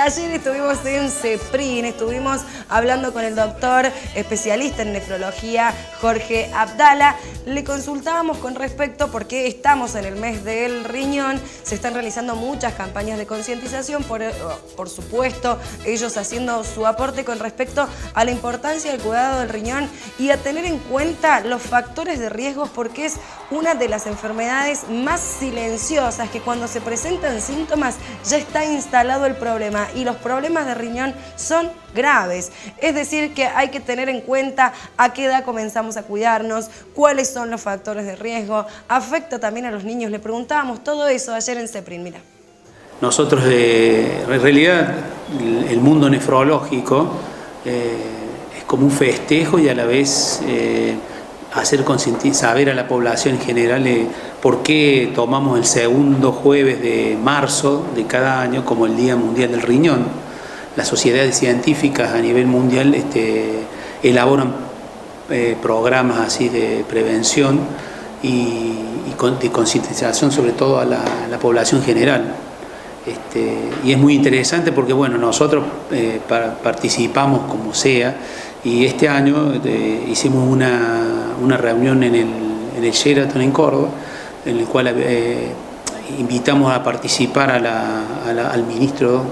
Ayer estuvimos en CEPRIN, estuvimos hablando con el doctor especialista en nefrología, Jorge Abdala. Le consultábamos con respecto, porque estamos en el mes del riñón, se están realizando muchas campañas de concientización, por supuesto, ellos haciendo su aporte con respecto a la importancia del cuidado del riñón y a tener en cuenta los factores de riesgo, porque es una de las enfermedades más silenciosas, que cuando se presentan síntomas ya está instalado el problema, y los problemas de riñón son graves. Es decir, que hay que tener en cuenta a qué edad comenzamos a cuidarnos, cuáles son los factores de riesgo, afecta también a los niños. Le preguntábamos todo eso ayer en CEPRIN, mira. Nosotros, en realidad, el mundo nefrológico es como un festejo y a la vez hacer saber a la población en general por qué tomamos el segundo jueves de marzo de cada año como el Día Mundial del Riñón. Las sociedades científicas a nivel mundial elaboran programas así de prevención y de concientización, sobre todo a la población general. Y es muy interesante porque bueno, nosotros participamos como sea, y este año hicimos una reunión en el Sheraton en Córdoba, en el cual invitamos a participar al Ministerio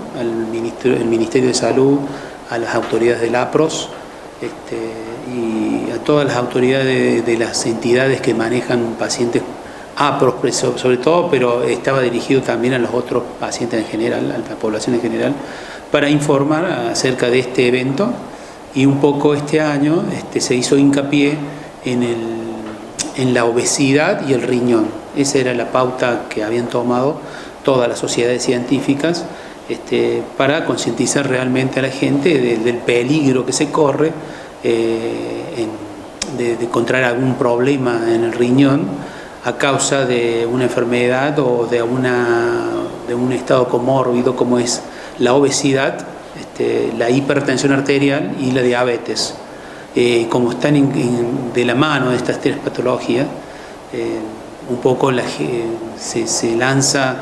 de Salud, a las autoridades del APROS y a todas las autoridades de las entidades que manejan pacientes APROS sobre todo, pero estaba dirigido también a los otros pacientes en general, a la población en general, para informar acerca de este evento. Y un poco este año se hizo hincapié en la obesidad y el riñón. Esa era la pauta que habían tomado todas las sociedades científicas para concientizar realmente a la gente del peligro que se corre de contraer algún problema en el riñón a causa de una enfermedad o de un estado comórbido como es la obesidad, la hipertensión arterial y la diabetes. Como están de la mano de estas tres patologías, un poco se lanza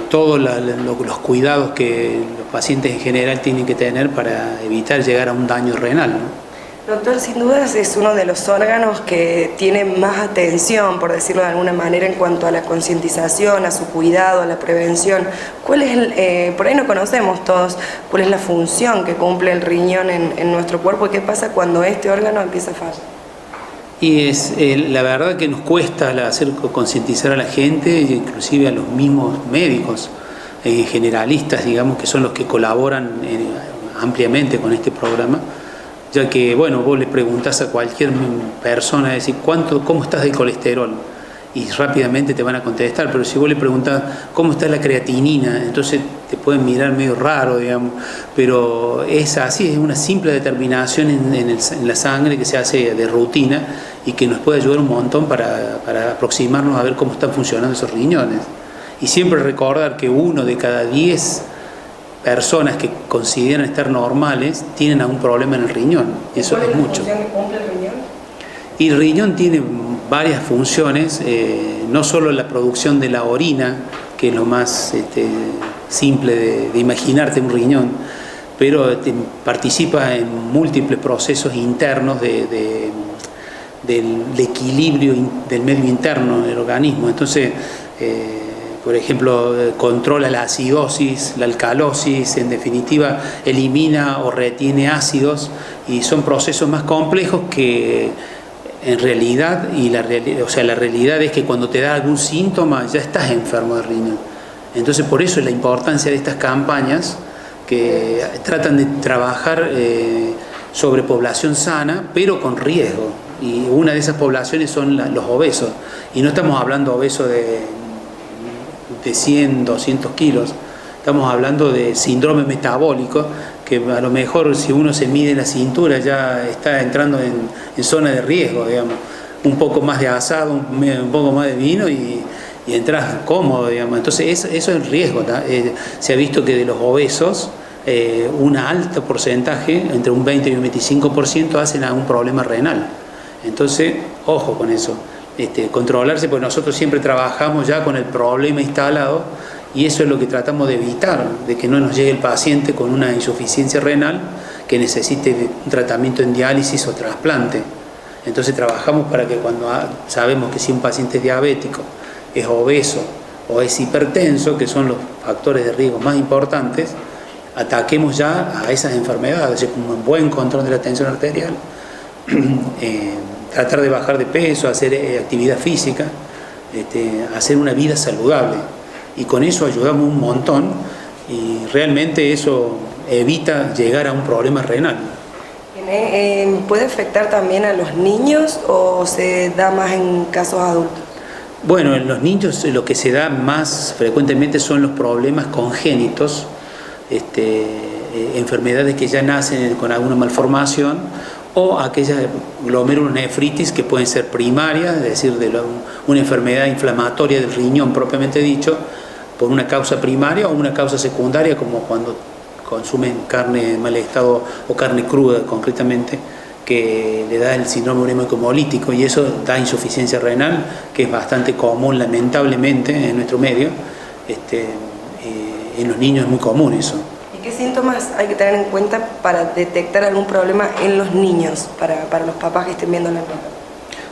todos los cuidados que los pacientes en general tienen que tener para evitar llegar a un daño renal, ¿no? Doctor, sin dudas es uno de los órganos que tiene más atención, por decirlo de alguna manera, en cuanto a la concientización, a su cuidado, a la prevención. ¿Cuál es por ahí no conocemos todos cuál es la función que cumple el riñón en nuestro cuerpo y qué pasa cuando este órgano empieza a fallar? Y la verdad que nos cuesta hacer concientizar a la gente, inclusive a los mismos médicos generalistas, digamos, que son los que colaboran ampliamente con este programa, ya que, bueno, vos le preguntás a cualquier persona, decir, ¿cómo estás del colesterol? Y rápidamente te van a contestar, pero si vos le preguntás, ¿cómo está la creatinina? Entonces te pueden mirar medio raro, digamos, pero es así, es una simple determinación en la sangre que se hace de rutina y que nos puede ayudar un montón para aproximarnos a ver cómo están funcionando esos riñones. Y siempre recordar que 1 de cada 10 personas que consideran estar normales tienen algún problema en el riñón. Eso es mucho. ¿Cuál es la función que cumple el riñón? Y el riñón tiene varias funciones, no solo la producción de la orina, que es lo más simple de imaginarte un riñón, pero participa en múltiples procesos internos del equilibrio del medio interno del organismo. Entonces, por ejemplo, controla la acidosis, la alcalosis, en definitiva elimina o retiene ácidos, y son procesos más complejos que en realidad, la realidad es que cuando te da algún síntoma ya estás enfermo de riñón. Entonces por eso es la importancia de estas campañas que tratan de trabajar sobre población sana, pero con riesgo. Y una de esas poblaciones son los obesos. Y no estamos hablando de obesos de 100, 200 kilos. Estamos hablando de síndrome metabólico, que a lo mejor si uno se mide la cintura ya está entrando en zona de riesgo, digamos. Un poco más de asado, un poco más de vino y entras cómodo, digamos. Entonces eso es riesgo. Se ha visto que de los obesos, un alto porcentaje, entre un 20 y un 25%, hacen algún problema renal. Entonces, ojo con eso. Controlarse, porque nosotros siempre trabajamos ya con el problema instalado Y eso es lo que tratamos de evitar, de que no nos llegue el paciente con una insuficiencia renal que necesite un tratamiento en diálisis o trasplante. Entonces trabajamos para que cuando sabemos que si un paciente es diabético, es obeso o es hipertenso, que son los factores de riesgo más importantes, ataquemos ya a esas enfermedades, con un buen control de la tensión arterial, tratar de bajar de peso, hacer actividad física, hacer una vida saludable. Y con eso ayudamos un montón y realmente eso evita llegar a un problema renal. ¿Puede afectar también a los niños o se da más en casos adultos? Bueno, en los niños lo que se da más frecuentemente son los problemas congénitos, enfermedades que ya nacen con alguna malformación o aquellas glomerulonefritis que pueden ser primarias, es decir, una enfermedad inflamatoria del riñón propiamente dicho, por una causa primaria o una causa secundaria, como cuando consumen carne en mal estado o carne cruda concretamente, que le da el síndrome urémico hemolítico, y eso da insuficiencia renal, que es bastante común lamentablemente en nuestro medio. En los niños es muy común eso. ¿Y qué síntomas hay que tener en cuenta para detectar algún problema en los niños, para los papás que estén viendo la nota?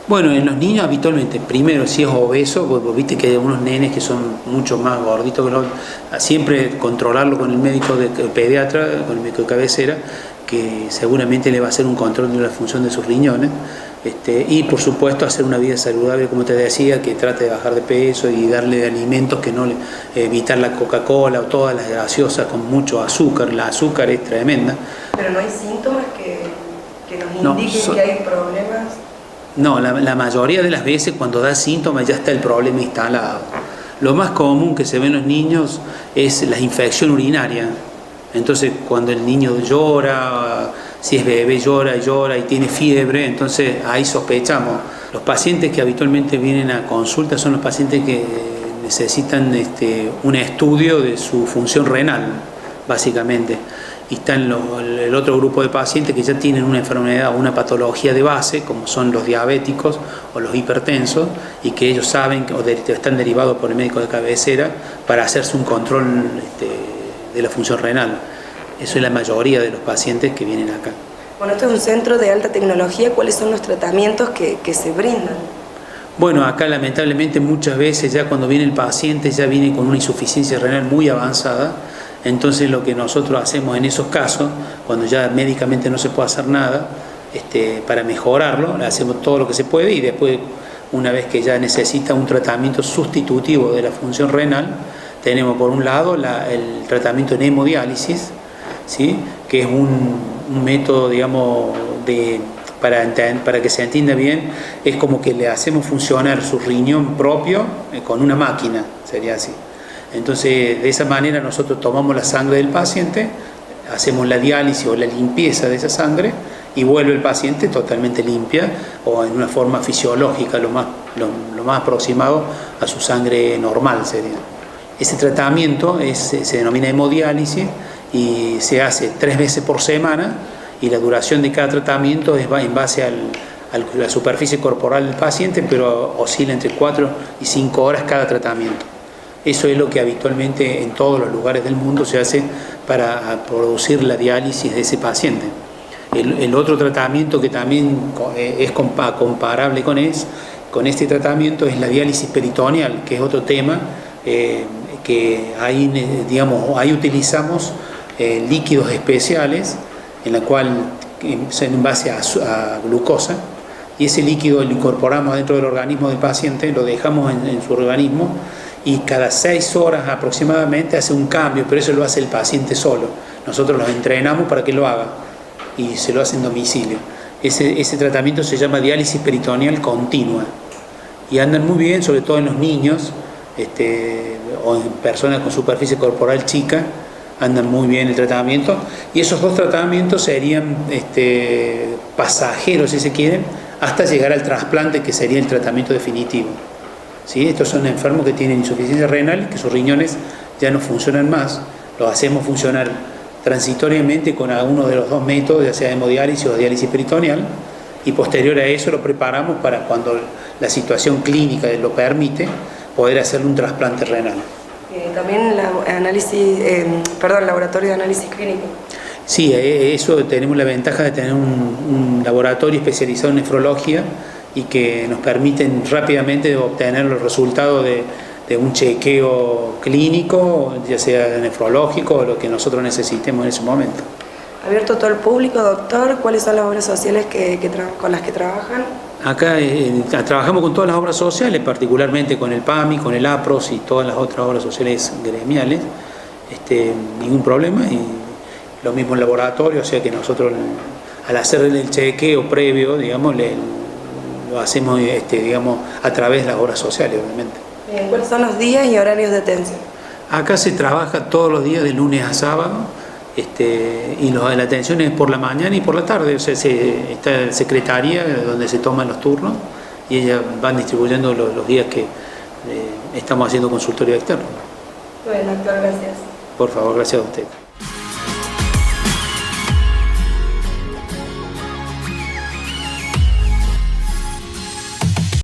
Bueno, en los niños habitualmente, primero si es obeso, vos viste que hay unos nenes que son mucho más gorditos que los otros, siempre controlarlo con el médico pediatra, con el médico de cabecera, que seguramente le va a hacer un control de la función de sus riñones, y por supuesto hacer una vida saludable, como te decía, que trate de bajar de peso y darle alimentos que no le, evitar la Coca-Cola o todas las gaseosas con mucho azúcar. La azúcar es tremenda. ¿Pero no hay síntomas que nos indiquen que hay problemas? No, la mayoría de las veces cuando da síntomas ya está el problema instalado. Lo más común que se ve en los niños es la infección urinaria. Entonces cuando el niño llora, si es bebé llora y tiene fiebre, entonces ahí sospechamos. Los pacientes que habitualmente vienen a consulta son los pacientes que necesitan un estudio de su función renal, básicamente. Y está el otro grupo de pacientes que ya tienen una enfermedad o una patología de base, como son los diabéticos o los hipertensos, y que ellos saben o están derivados por el médico de cabecera para hacerse un control de la función renal. Eso es la mayoría de los pacientes que vienen acá. Bueno, esto es un centro de alta tecnología. ¿Cuáles son los tratamientos que se brindan? Bueno, acá lamentablemente muchas veces ya cuando viene el paciente ya viene con una insuficiencia renal muy avanzada. Entonces lo que nosotros hacemos en esos casos, cuando ya médicamente no se puede hacer nada, para mejorarlo, hacemos todo lo que se puede y después, una vez que ya necesita un tratamiento sustitutivo de la función renal, tenemos por un lado el tratamiento en hemodiálisis, ¿sí? Que es un método, digamos, para que se entienda bien, es como que le hacemos funcionar su riñón propio con una máquina, sería así. Entonces, de esa manera nosotros tomamos la sangre del paciente, hacemos la diálisis o la limpieza de esa sangre y vuelve el paciente totalmente limpia o en una forma fisiológica, lo más aproximado a su sangre normal sería. Ese tratamiento se denomina hemodiálisis y se hace 3 veces por semana y la duración de cada tratamiento es en base a la superficie corporal del paciente, pero oscila entre 4 y 5 horas cada tratamiento. Eso es lo que habitualmente en todos los lugares del mundo se hace para producir la diálisis de ese paciente. El otro tratamiento que también es comparable con este tratamiento es la diálisis peritoneal, que es otro tema que ahí, digamos, ahí utilizamos líquidos especiales en la cual son en base a glucosa, y ese líquido lo incorporamos dentro del organismo del paciente, lo dejamos en su organismo y cada 6 horas aproximadamente hace un cambio, pero eso lo hace el paciente solo. Nosotros los entrenamos para que lo haga y se lo hace en domicilio. Ese tratamiento se llama diálisis peritoneal continua y andan muy bien, sobre todo en los niños o en personas con superficie corporal chica, andan muy bien el tratamiento, y esos 2 tratamientos serían pasajeros, si se quieren, hasta llegar al trasplante, que sería el tratamiento definitivo. ¿Sí? Estos son enfermos que tienen insuficiencia renal, que sus riñones ya no funcionan más, los hacemos funcionar transitoriamente con alguno de los 2 métodos, ya sea hemodiálisis o diálisis peritoneal, y posterior a eso lo preparamos para cuando la situación clínica lo permite, poder hacerle un trasplante renal. También laboratorio de análisis clínico. Sí, eso tenemos la ventaja de tener un laboratorio especializado en nefrología y que nos permiten rápidamente obtener los resultados de un chequeo clínico, ya sea nefrológico o lo que nosotros necesitemos en ese momento. ¿Abierto a todo el público, doctor? ¿Cuáles son las obras sociales con las que trabajan? Acá trabajamos con todas las obras sociales, particularmente con el PAMI, con el APROS y todas las otras obras sociales gremiales. Ningún problema, y lo mismo el laboratorio, o sea que nosotros al hacer el chequeo previo, digamos, lo hacemos digamos, a través de las obras sociales, obviamente. ¿Cuáles son los días y horarios de atención? Acá se trabaja todos los días de lunes a sábado, y la atención es por la mañana y por la tarde, o sea, está la secretaría donde se toman los turnos y ellas van distribuyendo los días que estamos haciendo consultorio externo. Bueno, doctor, gracias. Por favor, gracias a usted.